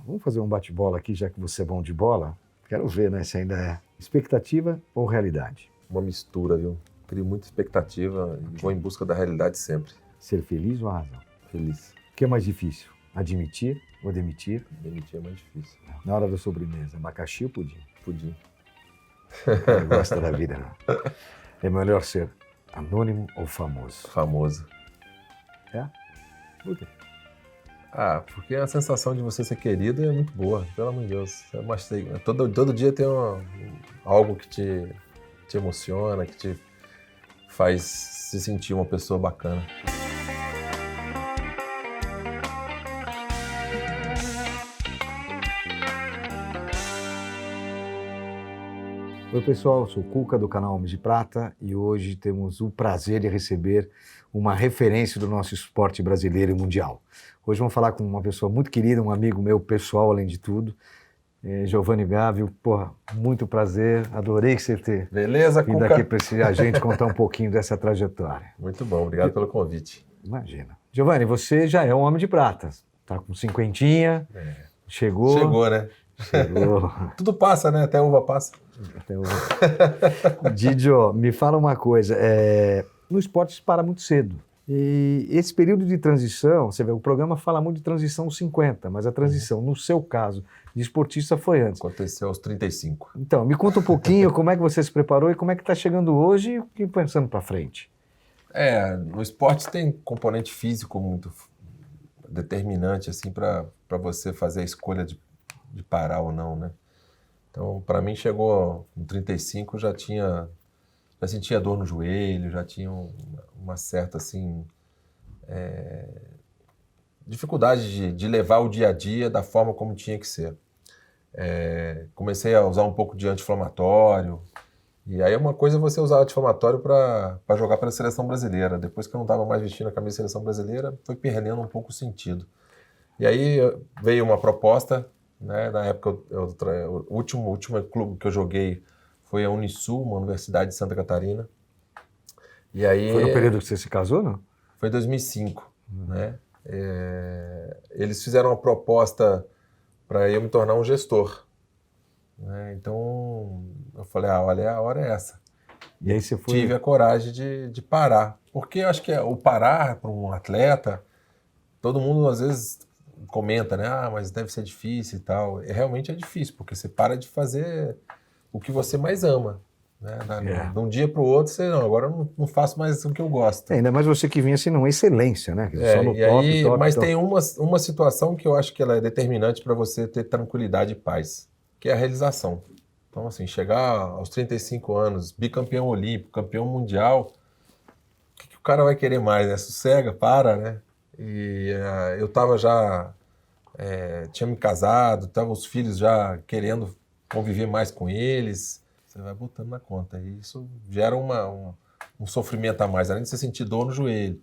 Vamos fazer um bate-bola aqui, já que você é bom de bola. Quero ver, né, se ainda é expectativa ou realidade. Uma mistura, viu? Crio muita expectativa e vou em busca da realidade sempre. Ser feliz ou a razão? Feliz. O que é mais difícil? Admitir ou demitir? Demitir é mais difícil. Na hora da sobremesa, abacaxi ou pudim? Pudim. Não gosta da vida, não. É melhor ser anônimo ou famoso? Famoso. É? Por quê? Porque a sensação de você ser querido é muito boa, pelo amor de Deus. Todo dia tem algo que te emociona, que te faz se sentir uma pessoa bacana. Oi pessoal, eu sou o Cuca do canal Homens de Prata e hoje temos o prazer de receber uma referência do nosso esporte brasileiro e mundial. Hoje vamos falar com uma pessoa muito querida, um amigo meu pessoal além de tudo, Giovanni Gávio. Porra, muito prazer, adorei você ter Beleza, vindo Cuca? aqui para a gente contar um pouquinho dessa trajetória. Muito bom, obrigado pelo convite. Imagina. Giovanni, você já é um homem de prata, tá com cinquentinha, chegou. Chegou, né? Chegou. Tudo passa, né? Até a uva passa. Didio, me fala uma coisa, no esporte se para muito cedo. E esse período de transição, você vê, o programa fala muito de transição aos 50, mas a transição, no seu caso, de esportista foi antes. Aconteceu aos 35. Então, me conta um pouquinho como é que você se preparou e como é que está chegando hoje e o que pensando para frente. No esporte tem componente físico muito determinante assim, para você fazer a escolha de parar ou não, né? Então, para mim, chegou com 35, já sentia dor no joelho, já tinha uma certa, assim, dificuldade de levar o dia a dia da forma como tinha que ser. Comecei a usar um pouco de anti-inflamatório, e aí uma coisa é você usar anti-inflamatório para jogar pela seleção brasileira. Depois que eu não estava mais vestindo a camisa da seleção brasileira, foi perdendo um pouco o sentido. E aí veio uma proposta, né? Na época, o último clube que eu joguei foi a Unisul, uma universidade de Santa Catarina. E aí, foi no período que você se casou, não? Foi em 2005. Né? Eles fizeram uma proposta para eu me tornar um gestor. Né? Então, eu falei, olha, a hora é essa. E aí você foi... Tive a coragem de parar. Porque eu acho que o parar para um atleta, todo mundo às vezes comenta, né? Mas deve ser difícil e tal. Realmente é difícil, porque você para de fazer o que você mais ama. Né? De um dia para o outro, você agora eu não faço mais o que eu gosto. Ainda mais você que vinha assim numa excelência, né? Só no top. Mas tem uma situação que eu acho que ela é determinante para você ter tranquilidade e paz, que é a realização. Então, assim, chegar aos 35 anos, bicampeão olímpico, campeão mundial, o que o cara vai querer mais, né? Sossega, para, né? E eu estava já, tinha me casado, tava os filhos já querendo conviver mais com eles. Você vai botando na conta. E isso gera um sofrimento a mais, além de você sentir dor no joelho.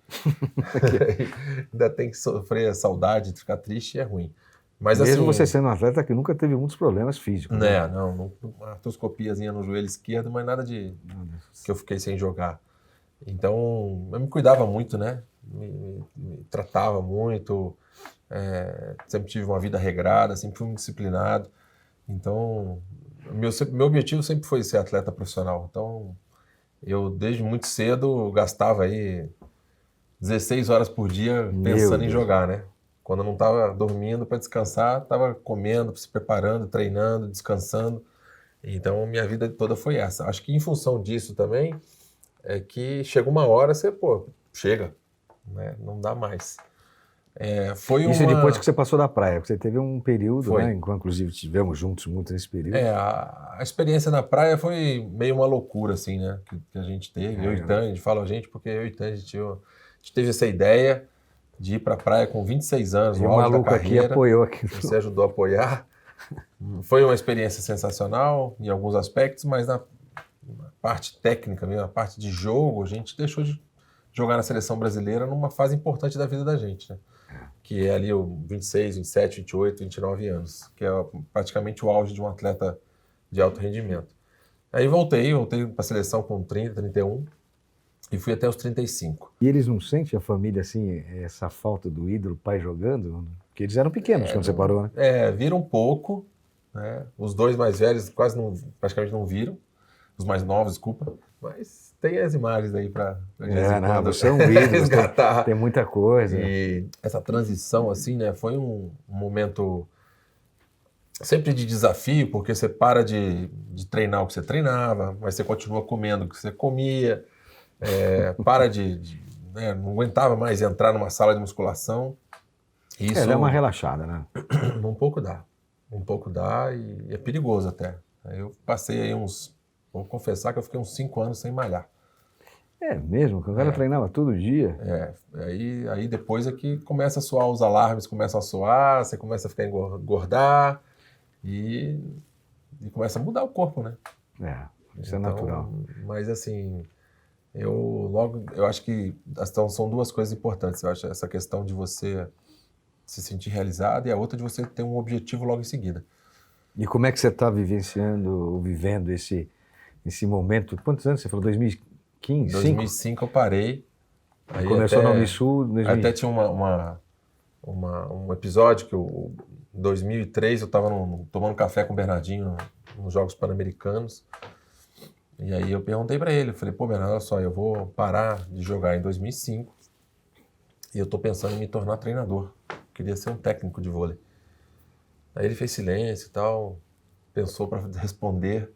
Ainda tem que sofrer a saudade, de ficar triste, é ruim. Mas, mesmo assim, você sendo um atleta que nunca teve muitos problemas físicos. Né? Não, uma artroscopiazinha no joelho esquerdo, mas nada que eu fiquei sem jogar. Então, eu me cuidava muito, né? Me tratava muito, sempre tive uma vida regrada, sempre fui muito disciplinado. Então, meu objetivo sempre foi ser atleta profissional. Então, eu desde muito cedo gastava aí 16 horas por dia pensando em jogar, né? Quando eu não estava dormindo para descansar, estava comendo, se preparando, treinando, descansando. Então, minha vida toda foi essa. Acho que em função disso também, é que chega uma hora, você, chega, né? Não dá mais. Isso depois que você passou da praia, porque você teve um período, né? Inclusive estivemos juntos muito nesse período. A experiência na praia foi meio uma loucura, assim, né? Que a gente teve. Eu e Tandy, falo a gente porque eu e Tandy, a gente teve essa ideia de ir para a praia com 26 anos, no auge da carreira. Aqui apoiou aqui. Você ajudou a apoiar. Foi uma experiência sensacional em alguns aspectos, mas na parte técnica, na parte de jogo, a gente deixou de jogar na seleção brasileira numa fase importante da vida da gente, né? Que é ali o 26, 27, 28, 29 anos, que é praticamente o auge de um atleta de alto rendimento. Aí voltei para a seleção com 30, 31 e fui até os 35. E eles não sentem, a família, assim, essa falta do ídolo, pai jogando? Porque eles eram pequenos quando você parou, né? Viram um pouco, né? Os dois mais velhos praticamente não viram. Os mais novos, desculpa. Mas tem as imagens aí para você é um ídolo, resgatar. Tem muita coisa. E essa transição, assim, né? Foi um momento sempre de desafio, porque você para de treinar o que você treinava, mas você continua comendo o que você comia. Para né? Não aguentava mais entrar numa sala de musculação. Isso dá uma relaxada, né? Um pouco dá e é perigoso até. Eu passei aí vou confessar que eu fiquei uns 5 anos sem malhar. É mesmo? O cara treinava todo dia? Aí depois é que começa a soar os alarmes, começam a soar, você começa a ficar engordar e começa a mudar o corpo, né? Isso é natural. Mas assim, eu acho que são duas coisas importantes. Eu acho essa questão de você se sentir realizado e a outra de você ter um objetivo logo em seguida. E como é que você está vivendo esse momento? Quantos anos você falou? 2015? 2005 eu parei. Aí começou na Unisul. Até tinha um episódio que em 2003 eu estava tomando café com o Bernardinho nos Jogos Pan-Americanos. E aí eu perguntei para ele, eu falei, pô, Bernardo, olha só, eu vou parar de jogar em 2005 e eu estou pensando em me tornar treinador. Queria ser um técnico de vôlei. Aí ele fez silêncio e tal, pensou para responder.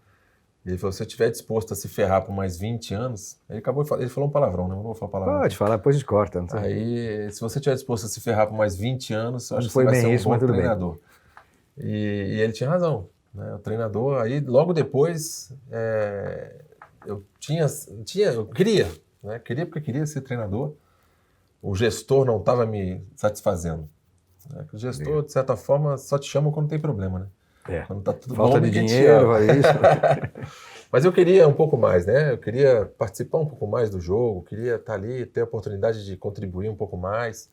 Ele falou, se você estiver disposto a se ferrar por mais 20 anos... Ele falou um palavrão, né? Eu não vou falar palavrão. Pode falar, depois a gente corta. Não sei. Aí, se você estiver disposto a se ferrar por mais 20 anos, eu acho que você vai ser um bom treinador. E ele tinha razão, né? O treinador, aí logo depois, eu queria, né? Porque eu queria ser treinador. O gestor não estava me satisfazendo. O gestor, de certa forma, só te chama quando tem problema, né? Quando tá tudo falta bom, de dinheiro, é isso. Mas eu queria um pouco mais, né? Eu queria participar um pouco mais do jogo, queria estar ali, ter a oportunidade de contribuir um pouco mais.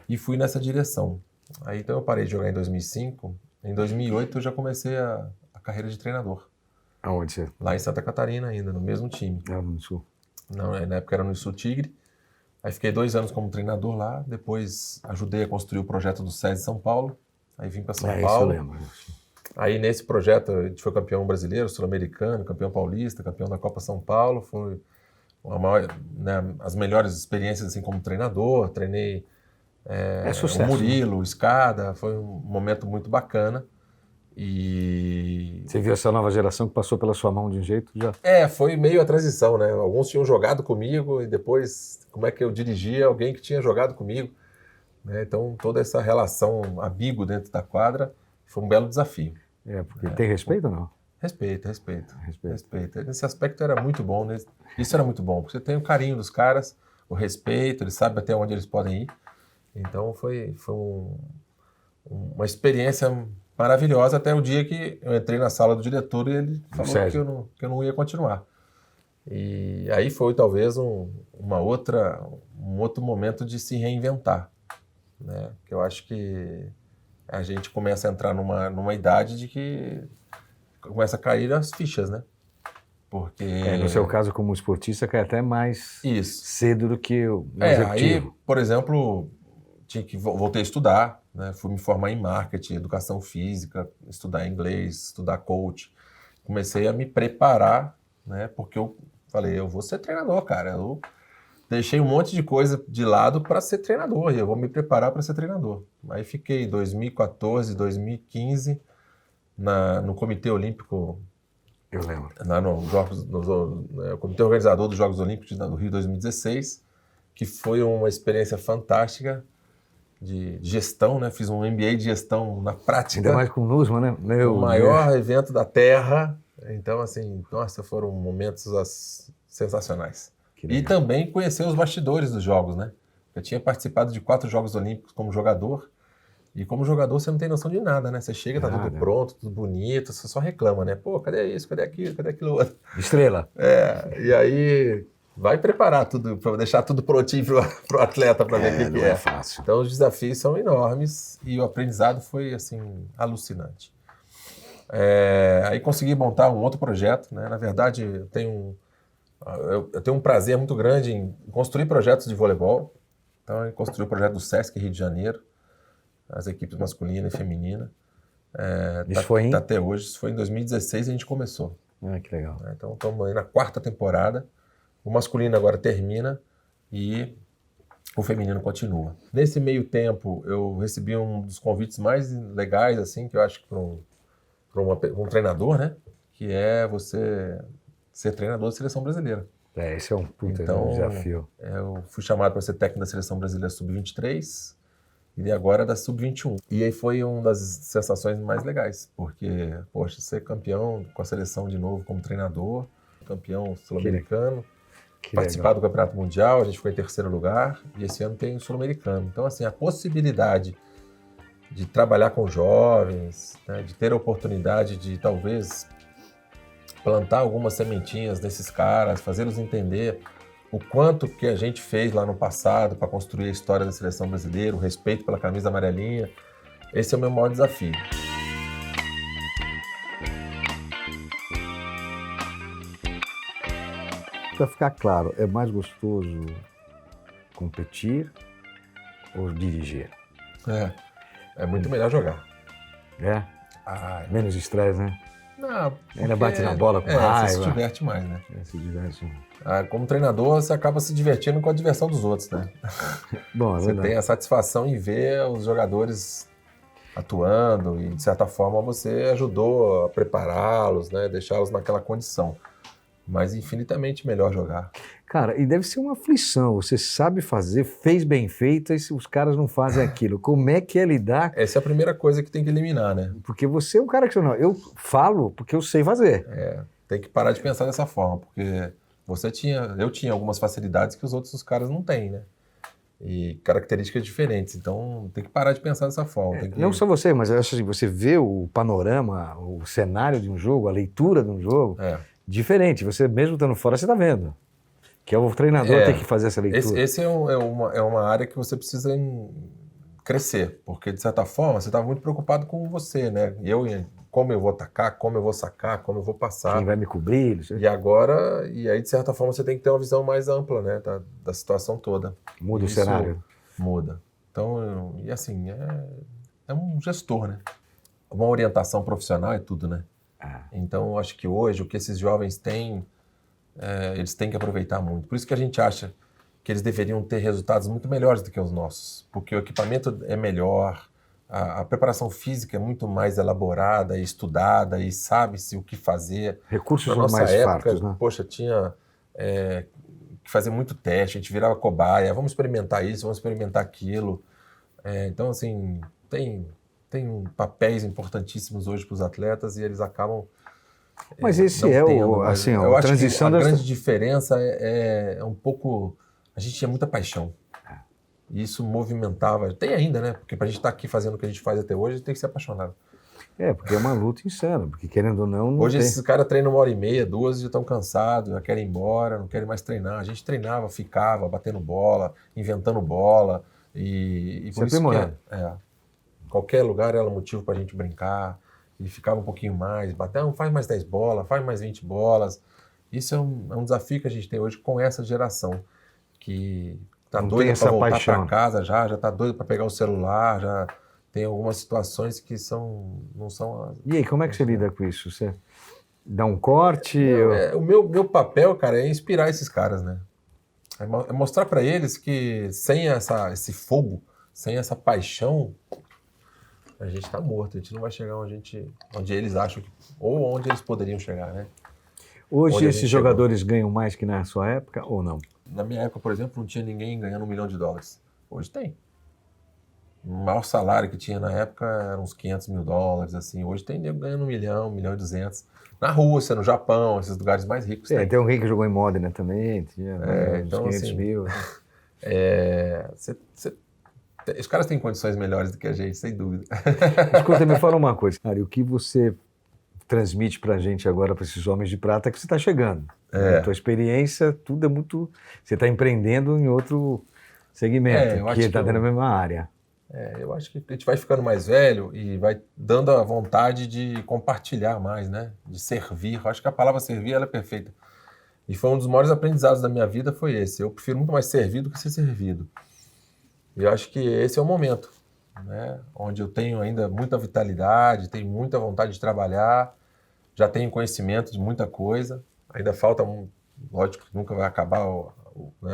E fui nessa direção. Aí então eu parei de jogar em 2005. Em 2008 eu já comecei a carreira de treinador. Aonde você? Lá em Santa Catarina ainda, no mesmo time. No Sul. Não, na época era no Sul Tigre. Aí fiquei 2 anos como treinador lá. Depois ajudei a construir o projeto do SESI São Paulo. Aí vim para São Paulo. Isso eu lembro. Aí nesse projeto a gente foi campeão brasileiro, sul-americano, campeão paulista, campeão da Copa São Paulo. Foi as melhores experiências assim como treinador. Treinei sucesso, o Murilo, o Escada. Foi um momento muito bacana. E você viu essa nova geração que passou pela sua mão de um jeito já? Foi meio a transição, né? Alguns tinham jogado comigo e depois como é que eu dirigia alguém que tinha jogado comigo, né? Então toda essa relação amigo dentro da quadra foi um belo desafio. Porque tem respeito ou não? Respeito. Nesse aspecto era muito bom, né? Isso era muito bom, porque você tem o carinho dos caras, o respeito, eles sabem até onde eles podem ir. Então foi uma experiência maravilhosa até o dia que eu entrei na sala do diretor e ele falou que eu não ia continuar. E aí foi talvez um outro momento de se reinventar, né? Que eu acho que a gente começa a entrar numa idade de que começa a cair as fichas, né? Porque no seu caso como esportista cai até mais cedo do que o executivo. Aí, por exemplo, voltei a estudar, né? Fui me formar em marketing, educação física, estudar inglês, estudar coach. Comecei a me preparar, né? Porque eu falei, eu vou ser treinador, cara. Eu deixei um monte de coisa de lado para ser treinador e eu vou me preparar para ser treinador. Aí fiquei 2014, 2015 no Comitê Olímpico. Eu lembro. Lá no Comitê Organizador dos Jogos Olímpicos do Rio 2016, que foi uma experiência fantástica de gestão, né? Fiz um MBA de gestão na prática. Ainda mais com o NUSMA, né? O maior evento da Terra. Então, assim, nossa, foram momentos sensacionais. E também conhecer os bastidores dos jogos, né? Eu tinha participado de 4 Jogos Olímpicos como jogador. E como jogador você não tem noção de nada, né? Você chega, tá tudo pronto, tudo bonito, você só reclama, né? Pô, cadê isso, cadê aquilo, cadê aquilo outro? Estrela. E aí vai preparar tudo, para deixar tudo prontinho pro atleta para ver o que é. É fácil. Então os desafios são enormes e o aprendizado foi, assim, alucinante. Aí consegui montar um outro projeto, né? Na verdade, eu tenho um prazer muito grande em construir projetos de voleibol. Então eu construí o projeto do Sesc Rio de Janeiro. as equipes masculina e feminina. Isso foi em? Até hoje, isso foi em 2016 a gente começou. Que legal. Então estamos aí na 4ª temporada. O masculino agora termina e o feminino continua. Nesse meio tempo, eu recebi um dos convites mais legais, assim, que eu acho que para um treinador, né? Que é você ser treinador da seleção brasileira. Esse é um puta desafio. Eu fui chamado para ser técnico da seleção brasileira sub-23 e agora da sub-21. E aí foi uma das sensações mais legais, porque, poxa, ser campeão com a seleção de novo como treinador, campeão sul-americano, participar do Campeonato Mundial, a gente ficou em 3º lugar, e esse ano tem o Sul-Americano. Então, assim, a possibilidade de trabalhar com jovens, né, de ter a oportunidade de, talvez, plantar algumas sementinhas nesses caras, fazê-los entender o quanto que a gente fez lá no passado para construir a história da seleção brasileira, o respeito pela camisa amarelinha, esse é o meu maior desafio. Para ficar claro, é mais gostoso competir ou dirigir? É muito melhor jogar. Menos estresse, né? Não, ainda bate na bola com raiva. Você se diverte mais, né? Se diverte. Como treinador, você acaba se divertindo com a diversão dos outros, né? Bom, você tem a satisfação em ver os jogadores atuando e, de certa forma, você ajudou a prepará-los, né? Deixá-los naquela condição. Mas infinitamente melhor jogar. Cara, e deve ser uma aflição. Você sabe fazer, fez bem feito, e se os caras não fazem aquilo, como é que é lidar? Essa é a primeira coisa que tem que eliminar, né? Porque você é um cara que não, eu falo porque eu sei fazer. Tem que parar de pensar dessa forma, porque eu tinha algumas facilidades que os outros caras não têm, né? E características diferentes. Então, tem que parar de pensar dessa forma. Não só você, mas eu acho assim, você vê o panorama, o cenário de um jogo, a leitura de um jogo, diferente. Você mesmo estando fora, você está vendo. Que é o treinador tem que fazer essa leitura. Esse é uma área que você precisa crescer, porque, de certa forma, você estava muito preocupado com você, né? Como eu vou atacar, como eu vou sacar, como eu vou passar. Quem vai me cobrir. E aí, de certa forma, você tem que ter uma visão mais ampla, né? Da situação toda. Muda o cenário. Muda. Então, e assim, é um gestor, né? Uma orientação profissional é tudo, né? Então, eu acho que hoje, o que esses jovens têm, eles têm que aproveitar muito. Por isso que a gente acha que eles deveriam ter resultados muito melhores do que os nossos, porque o equipamento é melhor, a preparação física é muito mais elaborada e estudada e sabe-se o que fazer. Recursos Na são nossa mais época, fartos, né? Poxa, tinha que fazer muito teste, a gente virava cobaia, vamos experimentar isso, vamos experimentar aquilo. Então, assim, tem papéis importantíssimos hoje para os atletas e eles acabam... Mas esse assim, eu a acho transição que a grande diferença é um pouco... A gente tinha muita paixão. E isso movimentava... Tem ainda, né? Porque para a gente estar aqui fazendo o que a gente faz até hoje, a gente tem que ser apaixonado. Porque é uma luta insana, porque querendo ou não... Hoje esses caras treinam 1h30, 2 e já estão cansados, já querem ir embora, não querem mais treinar. A gente treinava, ficava, batendo bola, inventando bola. E por isso que qualquer lugar era motivo para a gente brincar. E ficava um pouquinho mais, faz mais 10 bolas, faz mais 20 bolas. Isso é um desafio que a gente tem hoje com essa geração, que está doida para voltar para casa já está doida para pegar o celular, já tem algumas situações que não são... E aí, como é que você lida com isso? Você dá um corte? O meu papel, cara, é inspirar esses caras, né? É mostrar para eles que sem esse fogo, sem essa paixão, a gente está morto, a gente não vai chegar onde eles acham ou onde eles poderiam chegar, né? Hoje esses jogadores ganham mais que na sua época ou não? Na minha época, por exemplo, não tinha ninguém ganhando $1 milhão. Hoje tem. O maior salário que tinha na época era uns $500 mil, assim. Hoje tem nego ganhando $1 milhão, $1 milhão e 200. Na Rússia, no Japão, esses lugares mais ricos. Tem um rei que jogou em Modena também, tinha então, 500 assim, mil. Os caras têm condições melhores do que a gente, sem dúvida. Escuta, me fala uma coisa, cara, e o que você transmite pra gente agora, para esses homens de prata, é que você está chegando. A tua experiência, tudo é muito... Você está empreendendo em outro segmento, que está dentro da mesma área. Eu acho que a gente vai ficando mais velho e vai dando a vontade de compartilhar mais, né? De servir. Eu acho que a palavra servir, ela é perfeita. E foi um dos maiores aprendizados da minha vida, foi esse. Eu prefiro muito mais servir do que ser servido. E eu acho que esse é o momento né? Onde eu tenho ainda muita vitalidade, tenho muita vontade de trabalhar, já tenho conhecimento de muita coisa, ainda falta, lógico que nunca vai acabar né,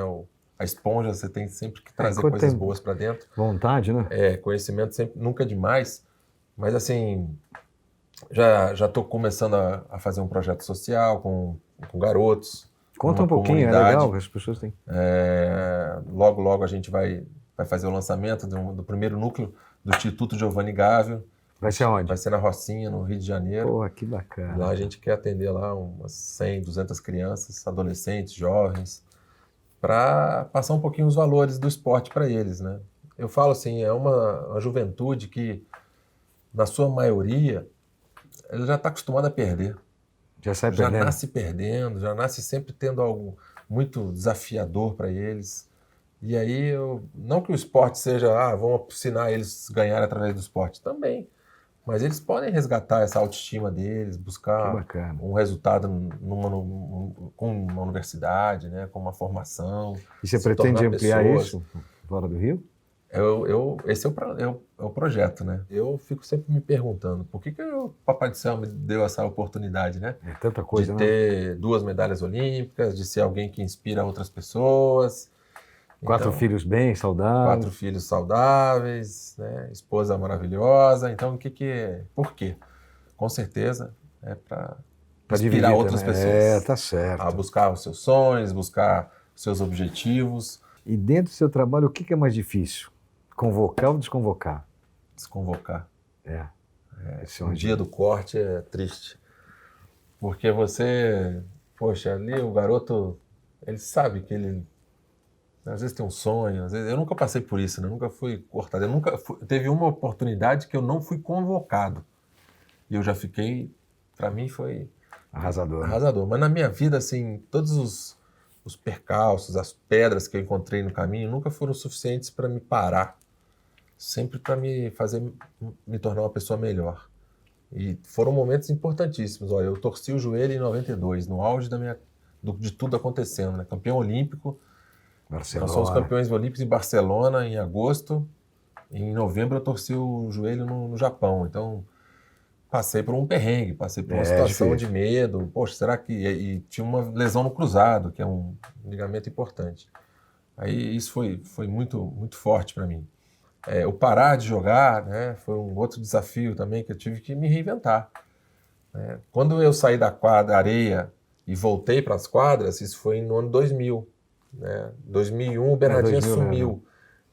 a esponja, você tem sempre que trazer coisas boas para dentro. Vontade, né? Conhecimento sempre, nunca é demais, mas assim, já estou começando a fazer um projeto social com garotos. Conta um pouquinho, é legal, as pessoas têm. Logo a gente vai fazer o lançamento do primeiro núcleo do Instituto Giovanni Gáveo. Vai ser onde? Vai ser na Rocinha, no Rio de Janeiro. Porra, que bacana. Lá a gente quer atender lá umas 100, 200 crianças, adolescentes, jovens, para passar um pouquinho os valores do esporte para eles, né? Eu falo assim, é uma juventude que, na sua maioria, ela já está acostumada a perder. Já sai perdendo. Já nasce perdendo, já nasce sempre tendo algo muito desafiador para eles. E aí, não que o esporte seja, vamos ensinar eles a ganhar através do esporte, também. Mas eles podem resgatar essa autoestima deles, buscar um resultado com uma universidade, né, com uma formação. E você pretende ampliar isso fora do Rio? Esse é o projeto, né? Eu fico sempre me perguntando, por que o Papai do Céu me deu essa oportunidade, né? É tanta coisa, de ter 2 medalhas olímpicas, de ser alguém que inspira outras pessoas. 4 filhos bem saudáveis. 4 filhos saudáveis, né? Esposa maravilhosa. Então, por quê? Com certeza é para inspirar outras pessoas. Tá certo. A buscar os seus sonhos, buscar os seus objetivos. E dentro do seu trabalho, o que é mais difícil? Convocar ou desconvocar? Desconvocar. O dia do corte é triste. Porque poxa, ali o garoto, ele sabe que ele às vezes tem um sonho, às vezes, eu nunca passei por isso, né? Eu nunca fui cortado. Teve uma oportunidade que eu não fui convocado. E eu já fiquei, para mim foi arrasador. Mas na minha vida, assim, todos os percalços, as pedras que eu encontrei no caminho nunca foram suficientes para me parar. Sempre para me tornar uma pessoa melhor. E foram momentos importantíssimos. Olha, eu torci o joelho em 92, no auge de tudo acontecendo, né? Campeão olímpico. Barcelona. Nós somos campeões olímpicos em Barcelona em agosto. Em novembro eu torci o joelho no Japão. Então, passei por um perrengue, passei por uma situação de medo. Poxa, será que... E tinha uma lesão no cruzado, que é um ligamento importante. Aí isso foi muito, muito forte para mim. O parar de jogar, né, foi um outro desafio também que eu tive que me reinventar. Quando eu saí da areia e voltei para as quadras, isso foi no ano 2000. 2001 o Bernardinho sumiu.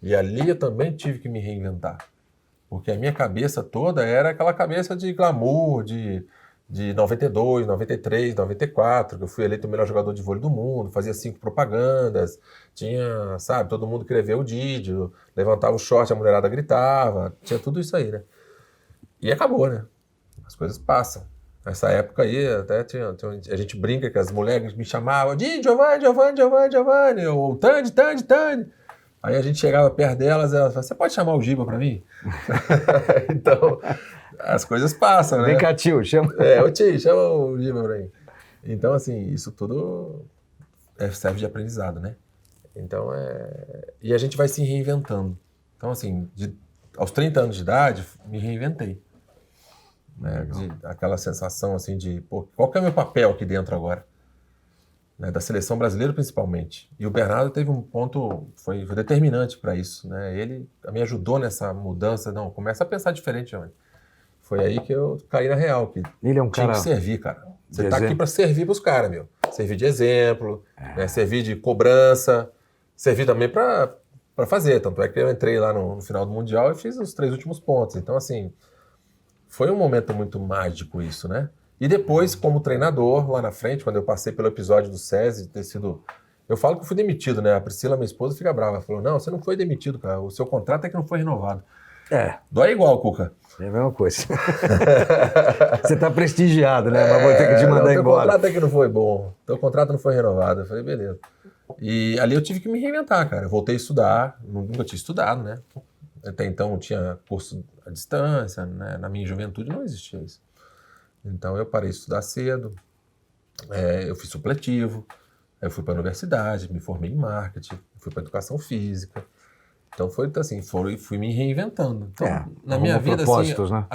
E ali eu também tive que me reinventar. Porque a minha cabeça toda era aquela cabeça de glamour, de 92, 93, 94, que eu fui eleito o melhor jogador de vôlei do mundo, fazia 5 propagandas, tinha, sabe, todo mundo queria ver o Didio, levantava o short, a mulherada gritava, tinha tudo isso aí, né? E acabou, né? As coisas passam. Nessa época aí, até a gente brinca que as mulheres me chamavam de Giovanni, ou Tandy. Aí a gente chegava perto delas e elas falavam, você pode chamar o Giba pra mim? Então, as coisas passam, né? Vem cá, tio, chama. O tio, chama o Giba pra mim. Então, assim, isso tudo serve de aprendizado, né? Então, e a gente vai se reinventando. Então, assim, aos 30 anos de idade, me reinventei. Né, aquela sensação assim de qual que é o meu papel aqui dentro agora, né, da seleção brasileira principalmente. E o Bernardo teve um ponto, foi determinante para isso, né? Ele me ajudou nessa mudança. Não, começa a pensar diferente, Giovanni. Foi aí que eu caí na real, que ele é um tinha cara que servir, cara. Você tá aqui para servir pros caras, meu. Servir de exemplo, né, servir de cobrança, servir também para fazer. Tanto é que eu entrei lá no final do Mundial e fiz os 3 últimos pontos. Então, assim, foi um momento muito mágico isso, né? E depois, como treinador, lá na frente, quando eu passei pelo episódio do SESI, ter sido... Eu falo que eu fui demitido, né? A Priscila, minha esposa, fica brava. Ela falou, não, você não foi demitido, cara. O seu contrato é que não foi renovado. Dói igual, Cuca. É a mesma coisa. Você tá prestigiado, né? Mas vou ter que te mandar embora. O contrato é que não foi bom. Teu contrato não foi renovado. Eu falei, beleza. E ali eu tive que me reinventar, cara. Eu voltei a estudar. Nunca tinha estudado, né? Até então tinha curso à distância, né? Na minha juventude não existia isso. Então eu parei de estudar cedo, eu fiz supletivo, eu fui para a universidade, me formei em marketing, fui para educação física. Então foi assim, fui me reinventando. Então, na arrumou minha vida, assim, propósitos, né?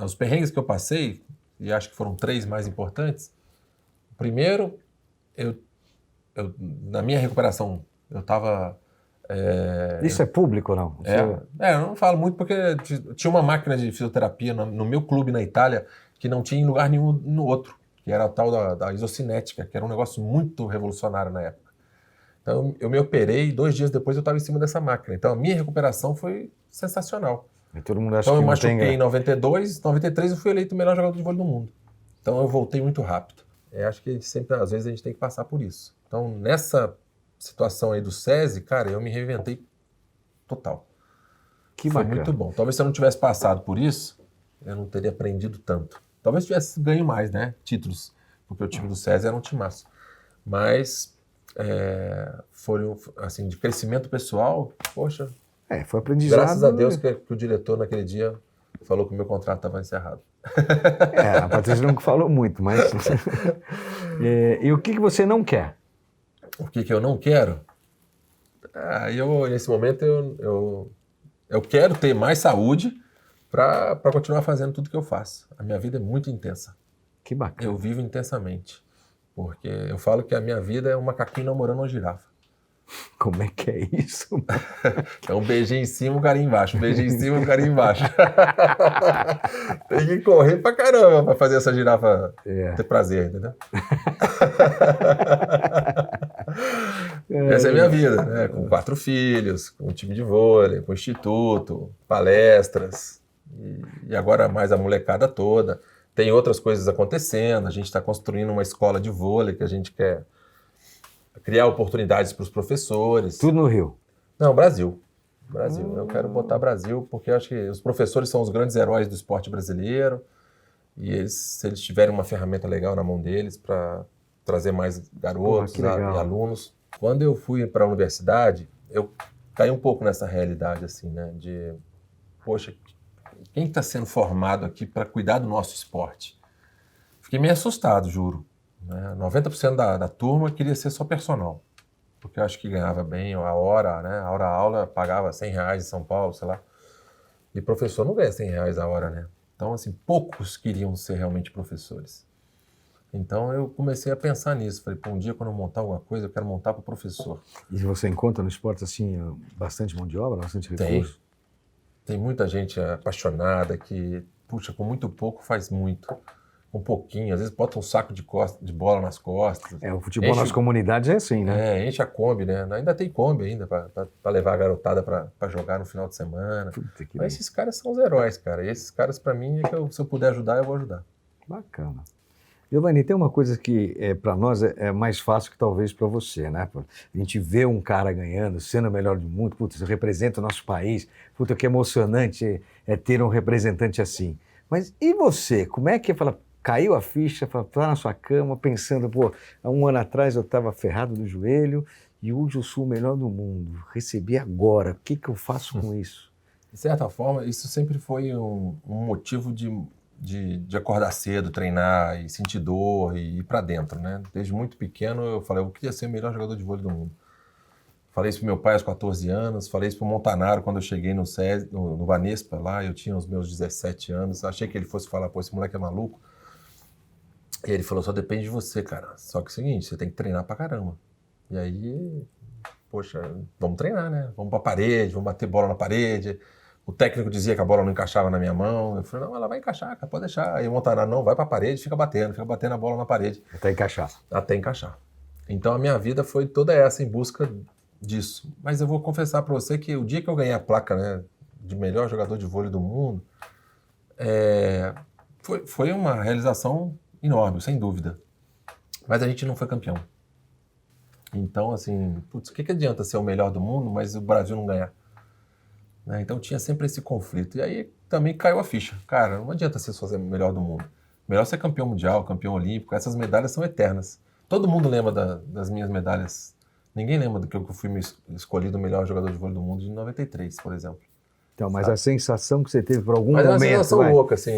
os perrengues que eu passei, e acho que foram 3 mais importantes. Primeiro, na minha recuperação, eu estava... Isso é público ou não? eu não falo muito porque tinha uma máquina de fisioterapia no meu clube na Itália que não tinha em lugar nenhum no outro, que era a tal da isocinética, que era um negócio muito revolucionário na época. Então, eu me operei e 2 dias depois eu estava em cima dessa máquina. Então, a minha recuperação foi sensacional. E todo mundo acha Então, eu que não machuquei tem... em 92, 93 eu fui eleito o melhor jogador de vôlei do mundo. Então, eu voltei muito rápido. Acho que sempre, às vezes, a gente tem que passar por isso. Então, nessa situação aí do SESI, cara, eu me reinventei total. Que foi bacana. muito bom. Talvez se eu não tivesse passado por isso, eu não teria aprendido tanto. Talvez tivesse ganho mais, né? Títulos, porque o time do SESI era um timaço. Mas foi assim, de crescimento pessoal, poxa. Foi aprendizado. Graças a Deus que o diretor naquele dia falou que o meu contrato estava encerrado. A Patrícia não falou muito, mas... E o que você não quer? O que eu não quero? Nesse momento, eu quero ter mais saúde para continuar fazendo tudo que eu faço. A minha vida é muito intensa. Que bacana. Eu vivo intensamente. Porque eu falo que a minha vida é um macaquinho namorando uma girafa. Como é que é isso? É um beijinho em cima, um carinho embaixo. Um beijinho em cima, um carinho embaixo. Tem que correr pra caramba pra fazer essa girafa ter prazer, entendeu? Essa é a minha vida, né? Com 4 filhos, com um time de vôlei, com instituto, palestras. E agora mais a molecada toda. Tem outras coisas acontecendo. A gente está construindo uma escola de vôlei que a gente quer criar oportunidades para os professores. Tudo no Rio? Não, Brasil. Eu quero botar Brasil porque eu acho que os professores são os grandes heróis do esporte brasileiro e se eles tiverem uma ferramenta legal na mão deles para trazer mais garotos e alunos. Quando eu fui para a universidade, eu caí um pouco nessa realidade assim, né? De, poxa, quem está sendo formado aqui para cuidar do nosso esporte? Fiquei meio assustado, juro. 90% da turma queria ser só personal, porque eu acho que ganhava bem a hora, né? A hora-aula pagava R$100 em São Paulo, sei lá. E professor não ganha R$100 a hora, né? Então, assim, poucos queriam ser realmente professores. Então, eu comecei a pensar nisso. Falei, um dia quando eu montar alguma coisa, eu quero montar para o professor. E você encontra no esporte, assim, bastante mão de obra, bastante recurso? Tem muita gente apaixonada que, puxa, com muito pouco faz muito. Um pouquinho, às vezes bota um saco de bola nas costas. O futebol nas comunidades é assim, né? Enche a Kombi, né? Ainda tem Kombi ainda para levar a garotada para jogar no final de semana. Mas esses caras são os heróis, cara. E esses caras, para mim, se eu puder ajudar, eu vou ajudar. Bacana. Giovanni, tem uma coisa que para nós é mais fácil que talvez para você, né? A gente vê um cara ganhando, sendo o melhor do mundo, putz, representa o nosso país, puta, que emocionante ter um representante assim. Mas e você? Como é que caiu a ficha, tá na sua cama, pensando, há um ano atrás eu estava ferrado do joelho e hoje eu sou o melhor do mundo. Recebi agora, o que eu faço com isso? De certa forma, isso sempre foi um motivo de acordar cedo, treinar e sentir dor e ir para dentro, né? Desde muito pequeno eu falei, eu queria ser o melhor jogador de vôlei do mundo. Falei isso pro meu pai aos 14 anos, falei isso pro Montanaro quando eu cheguei no Banespa lá, eu tinha os meus 17 anos, achei que ele fosse falar, esse moleque é maluco. E ele falou, só depende de você, cara. Só que é o seguinte, você tem que treinar pra caramba. E aí, poxa, vamos treinar, né? Vamos pra parede, vamos bater bola na parede. O técnico dizia que a bola não encaixava na minha mão. Eu falei, não, ela vai encaixar, cara, pode deixar. Aí o Montanaro, não, vai pra parede, fica batendo a bola na parede. Até encaixar. Até encaixar. Então a minha vida foi toda essa em busca disso. Mas eu vou confessar pra você que o dia que eu ganhei a placa, né, de melhor jogador de vôlei do mundo, foi uma realização enorme, sem dúvida. Mas a gente não foi campeão. Então, assim, putz, o que adianta ser o melhor do mundo, mas o Brasil não ganhar? Né? Então tinha sempre esse conflito. E aí também caiu a ficha. Cara, não adianta ser só o melhor do mundo. Melhor ser campeão mundial, campeão olímpico. Essas medalhas são eternas. Todo mundo lembra das minhas medalhas. Ninguém lembra do que eu fui escolhido o melhor jogador de vôlei do mundo em 93, por exemplo. Então, mas a sensação que você teve por algum momento... Mas é uma sensação louca, assim.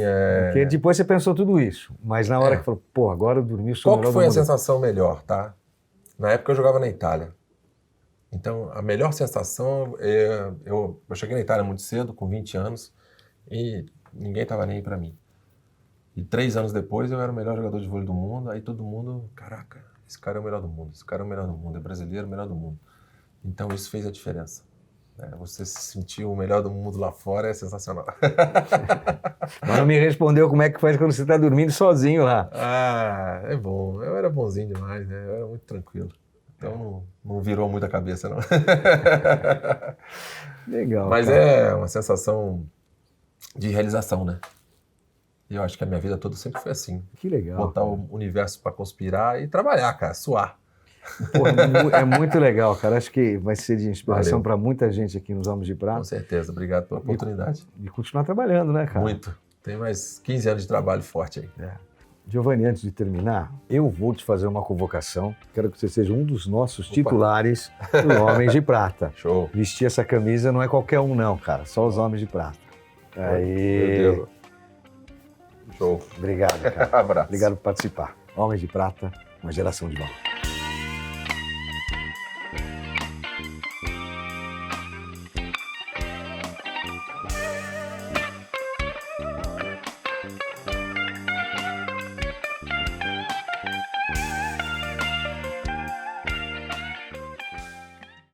Porque depois você pensou tudo isso, mas na hora que falou, agora eu dormi, sou o melhor do mundo. Qual que foi a sensação melhor, tá? Na época eu jogava na Itália. Então, a melhor sensação, eu cheguei na Itália muito cedo, com 20 anos, e ninguém estava nem aí para mim. E 3 anos depois eu era o melhor jogador de vôlei do mundo, aí todo mundo, caraca, esse cara é o melhor do mundo, esse cara é o melhor do mundo, é brasileiro, o melhor do mundo. Então isso fez a diferença. Você se sentir o melhor do mundo lá fora é sensacional. Mas não me respondeu como é que faz quando você está dormindo sozinho lá. Ah, é bom. Eu era bonzinho demais, né? Eu era muito tranquilo. Então não virou muita cabeça, não. Legal, Mas cara. é uma sensação de realização, né? E eu acho que a minha vida toda sempre foi assim. Que legal. Botar cara. o universo para conspirar e trabalhar, cara, suar. Pô, é muito legal, cara. Acho que vai ser de inspiração Valeu. para muita gente aqui nos Homens de Com Prata. certeza. Obrigado pela oportunidade. E continuar trabalhando, né, cara? Muito. Tem mais 15 anos de trabalho forte aí. Giovanni, antes de terminar, eu vou te fazer uma convocação. Quero que você seja um dos nossos titulares do Homens de Prata. Show. Vestir essa camisa não é qualquer um, não, cara. Só os Homens de Prata. Aí. Meu Deus. Show. Obrigado, cara. Abraço. Obrigado por participar. Homens de Prata, uma geração de valor.